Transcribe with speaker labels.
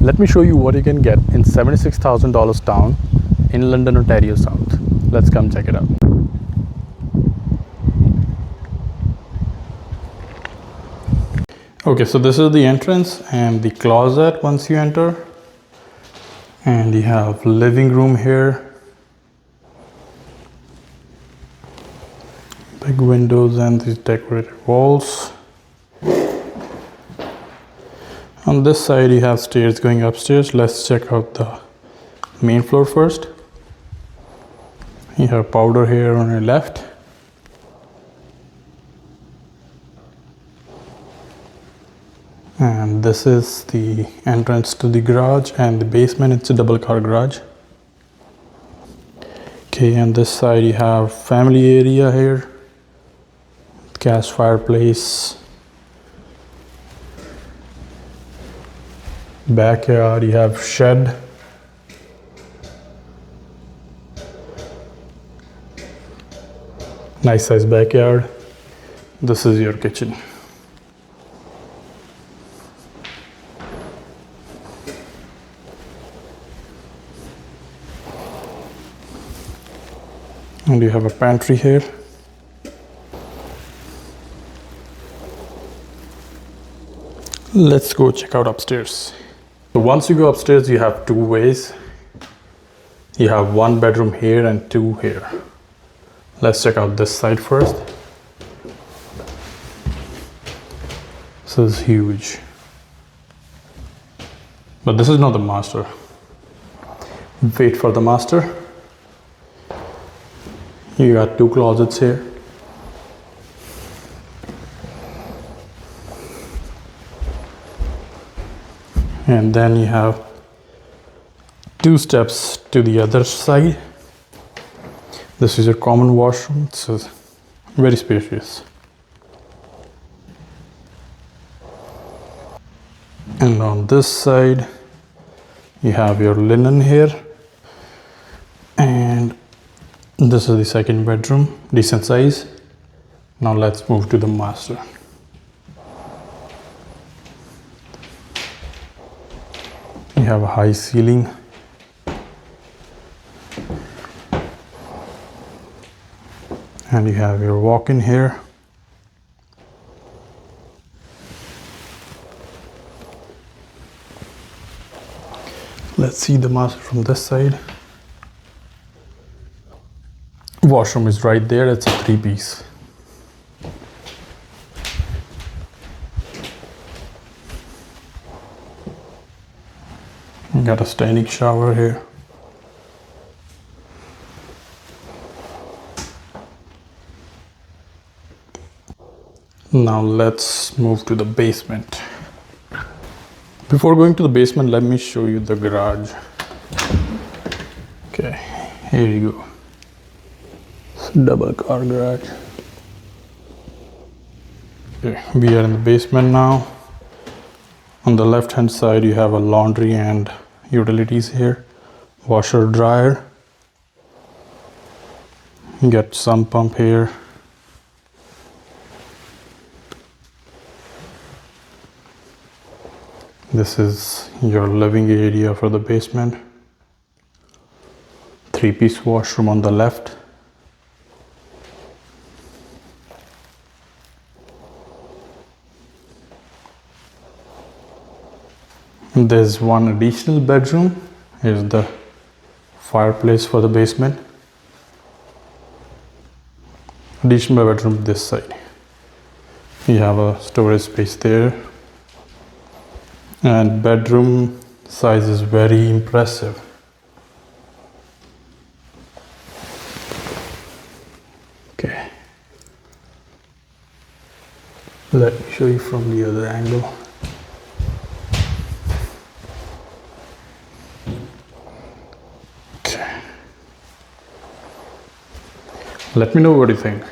Speaker 1: Let me show you what you can get in $76,000 town in London, Ontario South. Let's come check it out. Okay, so this is the entrance and the closet once you enter. And you have living room here. Big windows and these decorated walls. On this side you have stairs going upstairs. Let's check out the main floor first. You have powder here on your left. And this is the entrance to the garage, and the basement, it's a double car garage. Okay, and this side you have family area here. Gas fireplace. Backyard, you have shed. Nice size backyard. This is your kitchen. And you have a pantry here. Let's go check out upstairs. So once you go upstairs, you have two ways. You have one bedroom here and two here. Let's check out this side first. This is huge. But this is not the master. Wait for the master. You got two closets here. And then you have two steps to the other side. This is your common washroom. It's very spacious. And on this side, you have your linen here. And this is the second bedroom, decent size. Now let's move to the master. You have a high ceiling. And you have your walk-in here. Let's see the master from this side. Washroom is right there. It's a three-piece. You got a standing shower here. Now let's move to the basement. Before going to the basement, let me show you the garage. Okay, here you go. Double car garage. Okay, we are in the basement now. On the left hand side you have a laundry and utilities here. Washer, dryer. You get sump pump here. This is your living area for the basement. Three-piece washroom on the left. There's one additional bedroom. Here's the fireplace for the basement. Additional bedroom this side. You have a storage space there. And bedroom size is very impressive. Okay. Let me show you from the other angle. Let me know what you think.